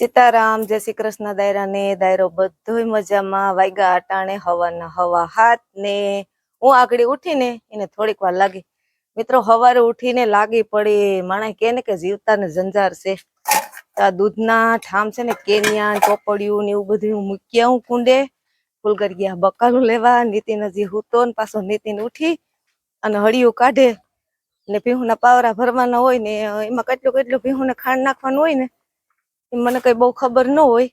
સીતારામ, જય શ્રી કૃષ્ણ. દાયરા ને દાયરો બધોય મજામાં. વાગ્યા અટાણે હવાના હવા હાથ ને હું આગળ ઉઠીને એને થોડીક વાર લાગી. મિત્રો હવારે ઉઠીને લાગી પડી માણસ કે ને કે જીવતા ને જંજાર છે. આ દૂધના ઠામ છે ને કેનિયા ચોપડિયું ને એવું બધું મૂક્યા હું કુંડે ફૂલગર ગયા બકાલું લેવા. નીતિન હજી હૂતો ને પાછો નીતિન ઉઠી અને હળિયું કાઢે ને ભીહુના પાવરા ભરવાના હોય ને એમાં કેટલું કેટલું ભીહુને ખાંડ નાખવાનું હોય ને મને કઈ બહુ ખબર ન હોય.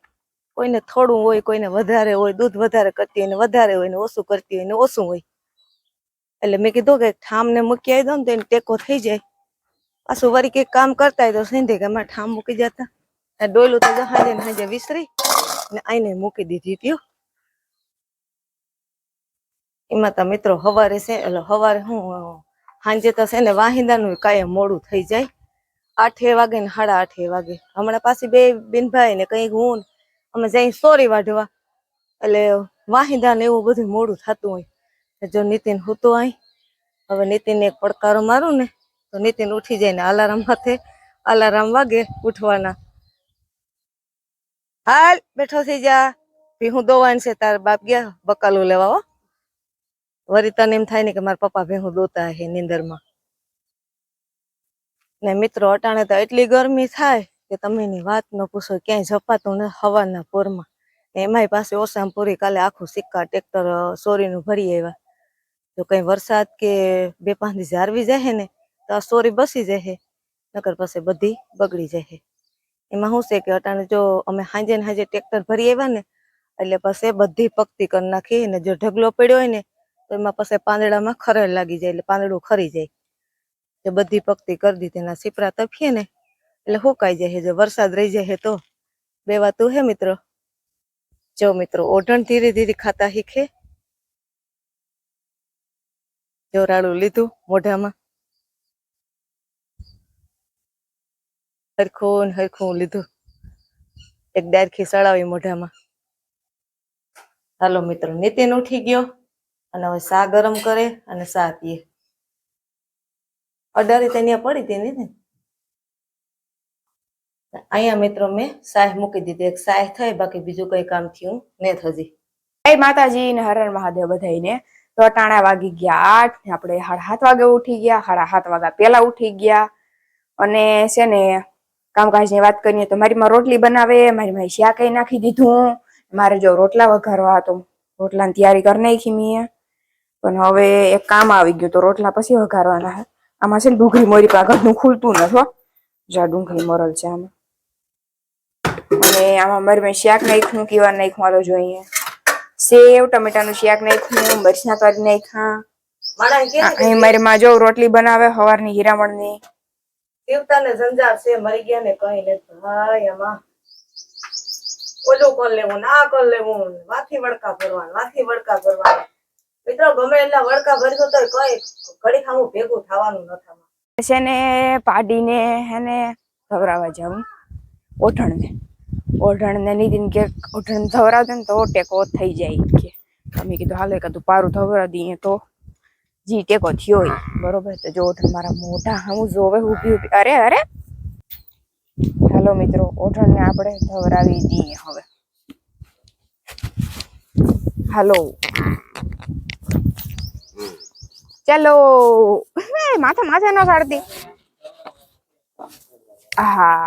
કોઈને થોડું હોય, કોઈને વધારે હોય, દૂધ વધારે કરતી હોય ને વધારે હોય ને ઓછું કરતી હોય ને ઓછું હોય. એટલે મેં કીધું કે ઠામને મૂકી આવી દો ને તો એને ટેકો થઈ જાય. પાછું વળી કઈક કામ કરતા હોય તો સિંધે કે અમારે ઠામ મૂકી જતા ડોયલું તો જહાજે ને હાજે વિસરી ને આઈને મૂકી દીધી ત્યું. એમાં તો મિત્રો હવારે છે એટલે હવારે હું સાંજે તો છે ને વાહિંદાનું કાયમ મોડું થઈ જાય. 8 વાગે ને 8:30 વાગે. હમણાં પાછી બે બેનભાઈ ને કઈક હું અમે જઈ સોરી વાઢવા એટલે વાહિંદા ને એવું બધું મોડું થતું હોય. જો નીતિન હૂતો અહીં હવે નીતિન એક પડકારો મારું ને તો નીતિન ઉઠી જાય ને અલાર્મ હાથે અલાર્મ વાગે ઉઠવાના. હાલ બેઠો થઈ જા ભીહું દોવાન છે તાર બાપ ગયા બકાલું લેવા. હો વરી તને એમ થાય ને કે મારા પપ્પા ભીહું દોતા હે નીંદરમાં. ને મિત્રો અટાણે તો એટલી ગરમી થાય કે તમે એની વાત ન પૂછો. ક્યાંય જપાતું ને હવાના પોરમાં ને એમાંય પાસે ઓસામ પૂરી કાલે આખું સિક્કા ટ્રેક્ટર સોરીનું ભરી આવ્યા. જો કઈ વરસાદ કે 2-5 દી જારવી જાય ને તો આ સોરી બસી જાય નકર પાસે બધી બગડી જાય. એમાં શું છે કે અટાણે જો અમે હાંજે ને હાંજે ટ્રેક્ટર ભરી આવ્યા ને એટલે પછી બધી પકતી કરી નાખી ને જો ઢગલો પડ્યો હોય ને તો એમાં પછી પાંદડામાં ખરેડ લાગી જાય એટલે પાંદડું ખરી જાય. જે બધી પકતી કરી દીધી ના સીપરા તપીએ ને એટલે હુકાઈ જાય. જો વરસાદ રહી જાય તો બેવાતું હે મિત્રો. જો મિત્રો ઓઢણ ધીરે ધીરે ખાતા શીખે. જોરાડું લીધું મોઢામાં હરખું હરખું લીધું એક ડારખી સળાવી મોઢામાં. હાલો મિત્રો નીતિન ઉઠી ગયો અને હવે ચા ગરમ કરે અને ચા પીએ. અડારી ત્યાં પડી હતી ને અહીંયા મિત્રો મેં સાહ મૂકી દીધી. એક સાહ થાય બાકી બીજું કઈ કામ થયું ને હજી. જય માતાજી ને હર હર મહાદેવ બધાઈને. તો ટાણા વાગી ગયા 8 ને આપણે 7:30 વાગે ઉઠી ગયા. 7:30 વાગ્યા પેલા ઉઠી ગયા અને છે ને કામકાજની વાત કરીએ તો મારી માં રોટલી બનાવે, મારી માં શાક નાખી દીધું. મારે જો રોટલા વઘારવા હતો રોટલાની તૈયારી કરી નાખી મેં. પણ હવે એક કામ આવી ગયું તો રોટલા પછી વઘારવાના હે. આમાં છે ને ડુંગળી મોરી પાઘરનું ખુલતું નથી. જા ડુંગળી મોરલ છે આમાં અને આમાં મારી માં શાક નાખ્યું કેવા નાખ્યું હાલો જોઈએ. સેવ ટમેટાનું શાક નાખ્યું, મરચાં કરી નાખ્યા. મારી માં જો રોટલી બનાવે સવારની હીરામણની. જીવતા ને જંજાર છે મરી ગયા ને કઈ ને ભાઈ એમાં ઓલું કર લેવું ના કર લેવું વાથી વડકા ભરવાના. મિત્રો ગમે એટલા વડકા ભરજો તો કઈ ઘડી ખાવું ભેગું થવાનું નથી. છે ને પાડીને હેને ધવરાવા જાઉં ઓઢણને નીતિન કે ઓઢણ ધવરાવતો ને તો ટેકો થઈ જાય કે અમે કીધું હાલો એકાદું પારું ધવરાવી દઈએ તો જી ટેકો થયો હોય બરોબર. તો જો ઓઢણ મારા મોઢા હું જોવે ઊભી અરે હાલો મિત્રો ઓઢણને આપણે ધવરાવી દઈએ હવે. હાલો ચાલો માથે ન કાઢતી. હા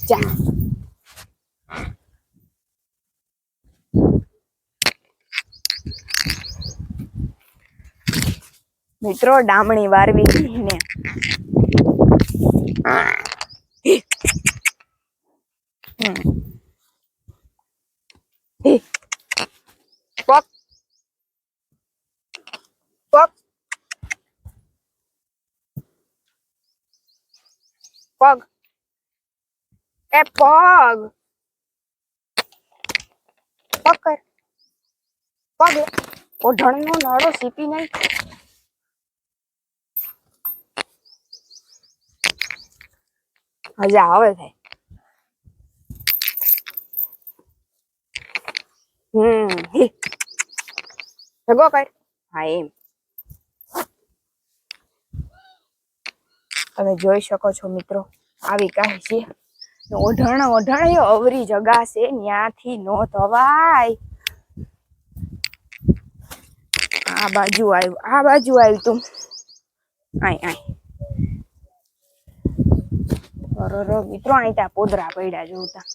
ચા મિત્રો ડામણી વારવી ગઈ ને પગ પગ પગ એ પગ પગ કર પગ ઓઢણનો નાળો સીપી નહીં. હજા આવે થાય. ભેગો કર. હા એમ તમે જોઈ શકો છો મિત્રો આવી કાંઈ છે ઓઢણ અવરી જગા છે ન્યાથી નો ધવાય. આ બાજુ આવ્યું તું. આય મિત્રો અહીં ત્યાં પોદરા પડ્યા જોતા.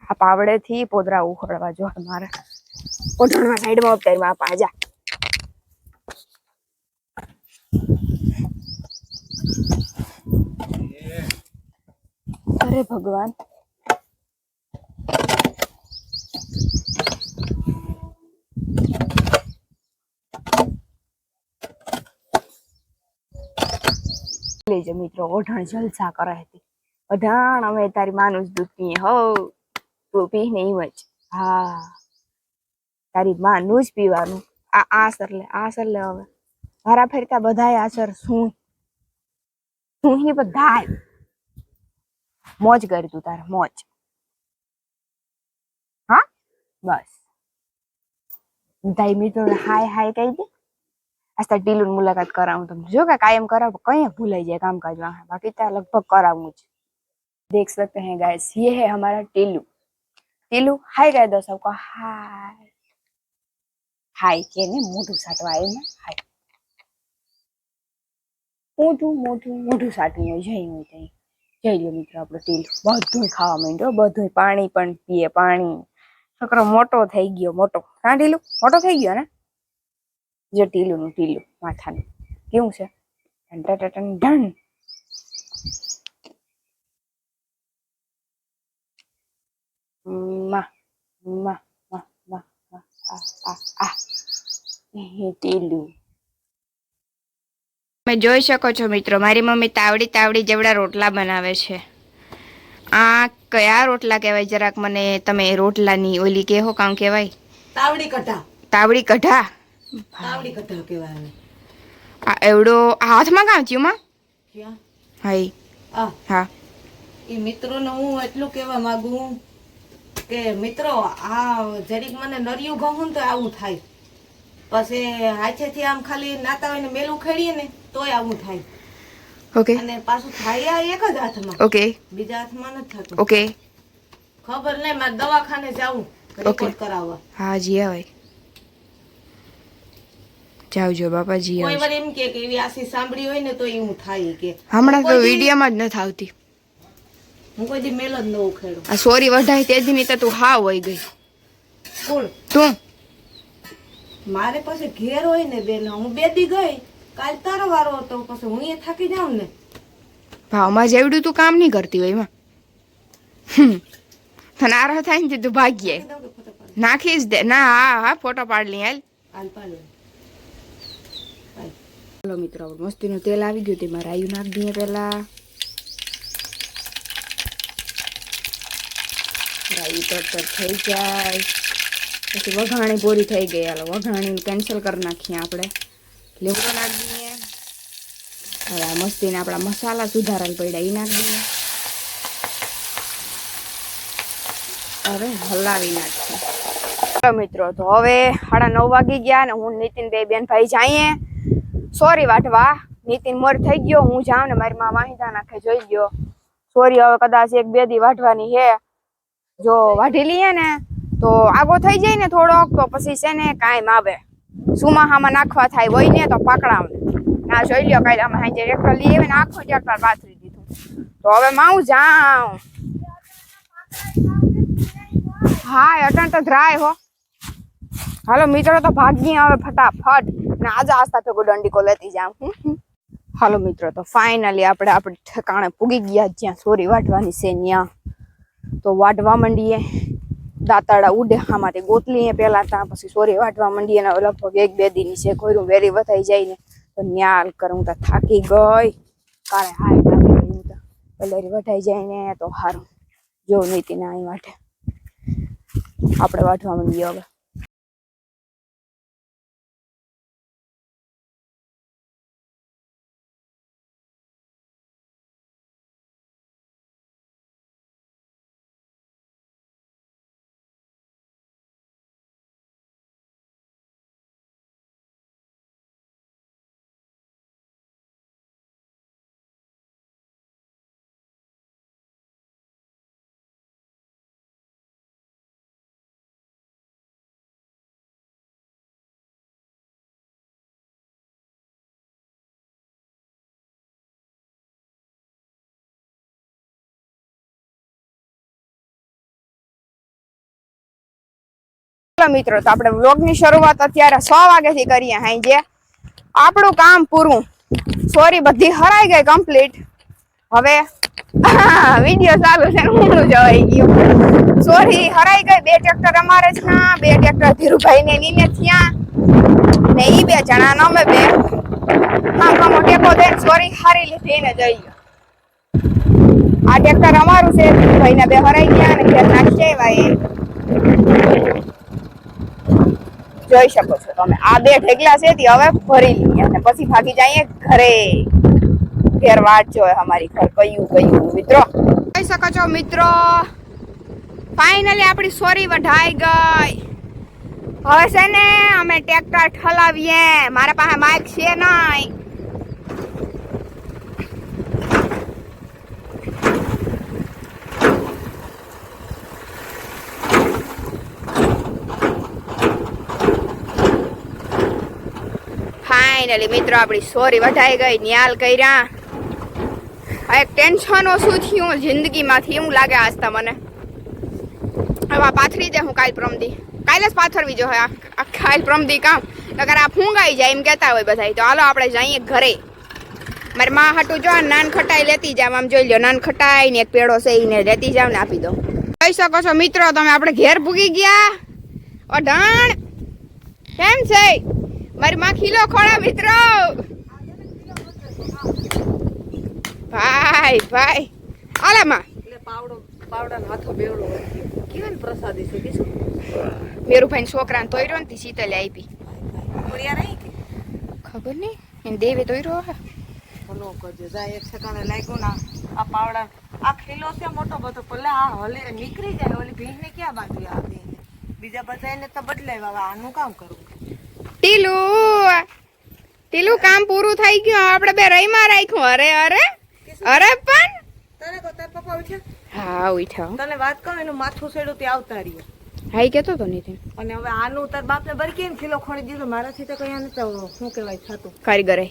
આ પાવડે થી પોદરા ઉખડવા જો મારે ઓઢણમાં સાઈડમાં ઉતારમાં પાજા. અરે ભગવાન. લેજો મિત્રો ઓઢણ જલસા કરે હતી. અઢાણ અમે તારી માનું જ દૂધ પીએ હો. તું પી ને એમ જ. હા તારી માનું જ પીવાનું. આ સર લે હવે મારા ફેરતા બધાય આસર શું બધાય મોજ કરી તું તારે મોજ. હા બસ બધા મિત્રો હાય કહી દે. આસ્તા ટીલુન મુલાકાત કરાવું તમને. જો કે કાયમ કરાવ કઈ ભૂલાઈ જાય कामकाज वहाँ. बाकी तो लगभग कराऊं જ. देख सकते हैं गाइस ये है हमारा टीलू हाय कह दो सबको हाय. हाय के ने मोटू साटवा આવ્યું ને હાય. મોટું સાટવું જઈ હોય ત્યાં જઈ લો મિત્રો આપણો ટીલુ. બધું ખાવા માંડ્યો બધું. પાણી પણ પીએ પાણી. છોકરો મોટો થઈ ગયો હા ટીલુ મોટો થઈ ગયો ને. જો ટીલુ માથાનું કેવું છે ઢન. તમે જોઈ શકો છો મિત્રો મારી મમ્મી તાવડી જેવડા રોટલા બનાવે છે. આ કયા રોટલા કહેવાય જરાક મને તમે રોટલાની ઓલી કેહો કામ કહેવાય. તાવડી કઢા કહેવાય. આ એવડો હાથમાં કામ થયું માં ક્યાં હાઈ હા. એ મિત્રોને હું એટલું કહેવા માંગુ કે મિત્રો આ જરીક મને નરિયું ઘઉં તો આવું થાય. પછી હાથેથી આમ ખાલી નાતા હોય ને મેલું ખેડીએ ને તોય આવું થાય. ઓકે અને પાછું થાય એક જ હાથમાં. ઓકે બીજા હાથમાં નથી થતું. ઓકે ખબર નહીં મારે દવાખાને જાવું રિપોર્ટ કરાવવા. હા જી આવે જાવજો બાપાજી. કોઈ વાર એમ કે એવી આસી સાંભળી હોય ને તો એવું થાય કે હમણાં તો વિડીયોમાં જ નથી આવતી. હું કોઈ દી મેલ જ ન ઉખેડું. આ સોરી વઢાઈ તે દી ની તો તું હાવ હોય ગઈ. કોણ તું મારે પછી ઘેર હોય ને બેન હું બે દી ગઈ. કાલ તારો વારો હતો પછી હું એ થાકી જાઉં ને. ભાવમાં જેવડું તું કામ નહીં કરતી હોય એમાં તને આરો થાય ને તું ભાગ્યે નાખી જ દે. ના હા ફોટો પાડ લી હાલ. ચાલો મિત્રો મસ્તીનું તેલ આવી ગયું તેમાં રાયું નાખી દઈએ પેલા. રાયું તરતર થઈ જાય પછી વઘાણી પૂરી થઈ ગઈ. હાલો વઘાણી કેન્સલ કરી નાખીએ આપણે. લીમડો નાખી દઈએ. હવે આ મસ્તીને આપણા મસાલા સુધારેલ પડ્યા એ નાખી દઈએ. હવે હલાવી નાખીએ. મિત્રો તો હવે 9:30 વાગી ગયા ને હું નીતિન બેન ભાઈ જઈએ સોરી વાટવા. નીતિન મોર થઈ ગયો હું જાઉં ને મારી માં વાહિદા નાખે જોઈ ગયો. સોરી હવે કદાચ 1-2 દી વાટવાની હે. જો વાઢી લઈએ ને તો આગો થઈ જાય ને થોડોક તો પછી છે ને કાયમ આવે. સુમાહામાં નાખવા થાય હોય ને તો પકડાવ ને ના જોઈ લ્યો કાલે અમે હાજે ટ્રેક્ટર લઈ આવીને આખો ટ્રેક્ટર પાથરી દીધું. તો હવે માઉં જાઉં. હા અટણ તો ધ્રાય હો. હાલો મિત્રો તો ભાગીએ હવે ફટાફટ ને આજે આસ્તા ભેગો દંડીકો લેતી જાઉં. હાલો મિત્રો તો ફાઇનલી આપણે ઠેકાણે પૂગી ગયા જ્યાં સોરી વાટવાની છે ત્યાં. તો વાટવા માંડીએ. દાંતાડા ઉડે આમાંથી ગોતલીએ પેલા ત્યાં પછી સોરી વાટવા માંડીએ ને લગભગ 1-2 દી ની છે કોઈનું વેરી વથાઈ જાય ને તો ન્યાલ કરું તો થાકી ગઈ. કાલે હાય થાકી ગઈ તો વેરી વથાઈ જાય ને તો સારું. જો નીતિ ના અહીં વાટે આપણે વાટવા માંડીએ હવે. ઓકે મિત્રો, તો આપણે વ્લોગની શરૂઆત અત્યારે 6 વાગ્યાથી કરીએ. હાઈ આપણું કામ પૂરું. સોરી બધી હરાઈ ગઈ કમ્પ્લીટ. હવે વિડિયો ચાલુ છે, હું જવાઈ ગયું. સોરી હરાઈ ગઈ. 2 ટ્રેક્ટર અમારે થયા, 2 ટ્રેક્ટર ધીરુભાઈ ને નીને થયા ને ઈ 2 જણા નો અમે 2 કામ ટેકો દે. સોરી હારી લીધી ને જઈ ગયો. આ ટ્રેક્ટર અમારું છે, ભાઈ ને 2 હરાઈ ગયા ને ઘેર નાખી આવ્યા. જોઈ શકો છો તમે આ 2 ઢેગલા છે તે હવે ભરી લઈએ અને પછી ભાગી જઈએ ઘરે. ઘેર વાટ જોય અમારી ઘર કયું મિત્રો. જોઈ શકો છો મિત્રો, ફાઇનલી આપણી સોરી વઢાઈ ગઈ. હવે છે ને અમે ટ્રેક્ટર ઠલાવીએ. મારા પાસે માઇક છે નહીં. ફાઇનલી મિત્રો આપણી સોરી વઢાઈ ગઈ. ન્યાલ કર્યા. એક ટેન્શન ઓછું થયું જિંદગીમાંથી એવું લાગે આજ તો મને. હવે પાથરી દે હું કાલ પ્રમદી. કાલે જ પાથરવી જો આ કાલ પ્રમદી કામ નકર આ ફૂંગાઈ જાય એમ કહેતા હોય બધા. તો હાલો આપણે જઈએ ઘરે. મારી માં હાટું જો નાન ખટાઈ લેતી જાવ. આમ જોઈ લો નાન ખટાઈ ને એક પેડો છે એને લેતી જાવ ને આપી દો. જોઈ શકો છો મિત્રો તમે આપણે ઘેર ભૂગી ગયા. અઢાણ કેમ છે મારી માં? ખીલો ખોળા મિત્રો. ભાઈ ભાઈ આલા માં એટલે પાવડાનો હાથો બેવડો કેવન પ્રસાદી છે કીશું. મેરુભાઈ છોકરાને તોયરો ને શીતલે આપી. મળ્યા રહી કે ખબર નહીં એને દેવે તોયરો હે. ભલો કરજો. જાય એક ઠેકાણે લાગ્યો ના આ પાવડા આ ખીલો છે મોટો બધો. ભલે આ હલે નીકળી જાય. ઓલી ભીંગ ને ક્યાં બાંધી આ દે. બીજા બધાને તો બદલાય. હવે આનું કામ કરવું. ટીલું કામ પૂરું થઈ ગયું. આપણે 2 રહીમાં રાખ્યું. અરે અરે અરે પણ તને કો તાર પપ્પા ઉઠ્યા? હા ઉઠ્યા. તને વાત કહું એનું માથું છેડું તે આવતા રહ્યો. હાઈ કેતો તો નહીં. અને હવે આનું તાર બાપને બરકી ને ખીલો ખોડી દીધો. મારાથી તો કઈ તો શું કહેવાય થતું. કારીગરે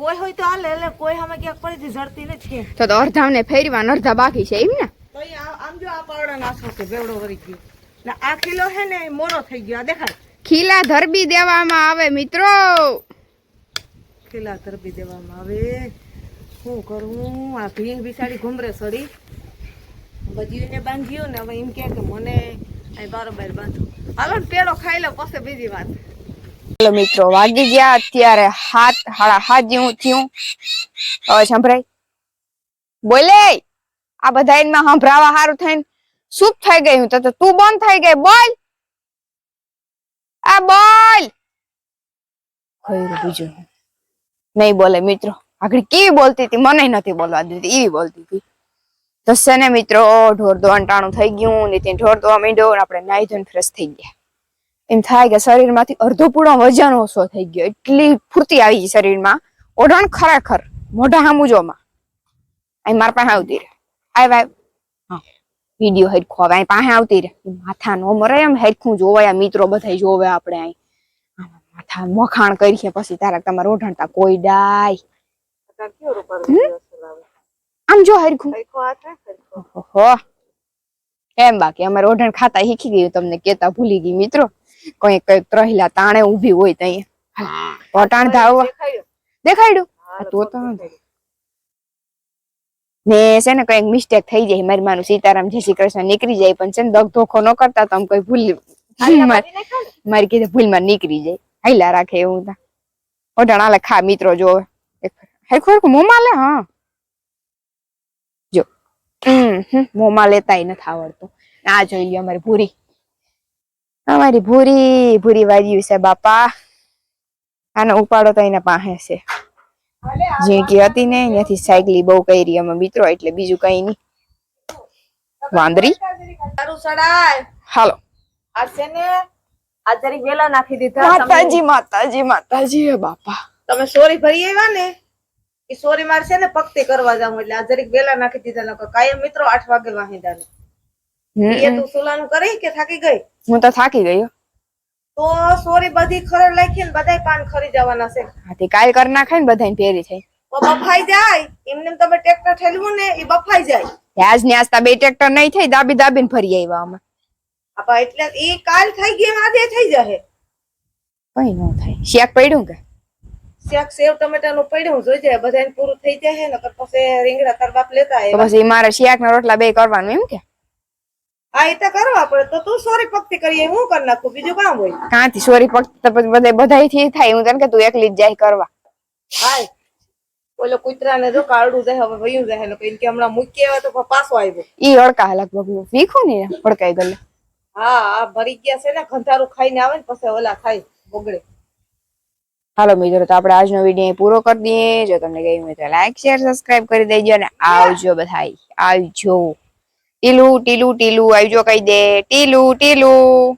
કોઈ હોય તો હાલે. એટલે કોઈ સામે ક્યાંક પડી જડતી નથી. તો અડધા ને ફેરવા અડધા બાકી છે એમ ને. તો આમ જો આ પાવડા નાખો છે બેવડો વરી ગયો ને આ ખીલો છે ને મોરો થઈ ગયો. આ દેખાય ખીલા ધરબી દેવામાં આવે મિત્રો. ખીલા ધરબી દેવામાં આવે. શું કરું? આ ભીંગ બિસાડી ઘુમરે સડી બજીને બાંધ્યો ને હવે એમ કે મને અહીં બારોબાર બાંધો. હાલો ને પેડો ખાઈ લો પછી બીજી વાત. હેલો મિત્રો વાગી ગયા અત્યારે 7 સાડા 7 જેવું થયું. હવે સંભળાય બોલે આ બધા એમાં સંભળાવા સારું થઈને ચૂપ થઈ ગયું. તો તું બંધ થઈ ગઈ. બોલ આ બોલ. ખોયું બીજું નહીં બોલે મિત્રો. આગળ કેવી બોલતી હતી મને નથી બોલવા દીધી. એવી બોલતી હતી. તો છે ને મિત્રો ઢોર દોંટાણું થઈ ગયું. નીતિન ઢોર દોવા માંડ્યો. આપણે નાઈ ધોઈને ફ્રેશ થઈ ગયા. એમ થાય કે શરીરમાંથી અડધો પૂળો વજન ઓછો થઈ ગયો. એટલી ફૂર્તી આવી ગઈ શરીરમાં. ઓઢણ ખરેખર મોઢા હામુજોમાં અહીં મારા પાસે આવતી રહે. આય વિડીયો હેડખો હવે અહીં પાસે આવતી રહે. માથા નો મરે એમ હેડખું જોવે. મિત્રો બધા જોવે. આપણે અહીં માથા મખાણ કરીએ પછી તારા તમારે ઓઢણતા કોઈ ડાય આમ જો હેડખું એમ. બાકી અમારે ઓઢણ ખાતા શીખી ગયું. તમને કેતા ભૂલી ગઈ મિત્રો. કઈ કઈક ત્રહિલા તાણે ઉભી હોય તઈ પટાણ ધાવવા દેખાડ્યું. ને છે ને કઈક મિસ્ટેક થઈ જાય. મારી માનું સીતારામ જય શ્રી કૃષ્ણ નીકળી જાય. પણ છે ને દગ ધોખો ન કરતા તો કઈ ભૂલ મારી કીધે ભૂલમાં નીકળી જાય. હાઈલા રાખે એવું તા ઓઢણ આલે ખા મિત્રો જોવે હેરખું મોમાં લે. હા જો મોમાં લેતાય નથી આવડતું. આ જોઈ લ્યો અમારી ભૂરી. અમારી ભૂરી વાગ્યું છે બાપા. આનો ઉપાડો તો એના પાસે છે. ઝીંકી હતી ને ત્યાંથી સાયકલી બહુ કરી અમે મિત્રો. એટલે બીજું કઈ નઈ. વાંદરી હાલો આ છે ને આ જરી વેલા નાખી દીધા. માતાજી માતાજી માતાજી હે બાપા. તમે સોરી ભરી આવ્યા ને એ સોરી મારે છે ને પક્તિ કરવા જાવ. એટલે આ જરીક વેલા નાખી દીધા. નકર કાયમ મિત્રો 8 વાગે વાહિંદા ને એ તું સુલાનું કરી કે થાકી ગઈ? હું તો થાકી ગયો. તો સોરી બધી ખર લખી ને બધાય પાન ખરી જવાના છે. હાથી કાલ કર નાખે ને બધાને ફેરી થઈ તો બફાઈ જાય. એમને તમે ટ્રેક્ટર ઠેલવું ને એ બફાઈ જાય. આજ ને આજ 2 ટ્રેક્ટર નહીં થઈ દાબી દાબીને ફરી આવ્યા અમે. આપા એટલે ઈ કાલ થઈ ગઈ એમ આજે થઈ જશે. કઈ ન થાય. શેક પડ્યું કે શાક સેવ ટમેટાનું પડ્યું જોઈ જાય બધાને પૂરું થઈ જાય ને પછી રીંગણા તાર બાપ લેતા તો આવ્યા. પછી મારે શેક ના રોટલા બે કરવાનું એમ કે હા એ તો કરવા પડે તો તું સોરી પક્તિ કરીએ હું કરી નાખું બીજું કામ હોય. કાંથી સોરી ફક્ત બધા થી થાય હું તને કે તું એકલી જ જાય કરવા. હાય ઓલો કૂતરાને જો કાળું જાય હવે વયું જાય ને કઈ કે હમણાં મૂકી આવ્યા તો પાછો આવ્યો. ઈ હડકા લગભગ વીખું ને હડકાઈ ગલે. હા આ ભરી ગયા છે ને ખંધારું ખાઈને આવે ને પછી ઓલા ખાય બગડે. હાલો મિત્રો તો આપણે આજનો વિડીયો પૂરો કરી દઈએ. જો તમને ગમ્યું તો લાઈક શેર સબસ્ક્રાઇબ કરી દેજો અને આવજો બધાય આવજો. ટીલું ટીલું ટીલું આવજો કહી દે ટીલું ટીલું.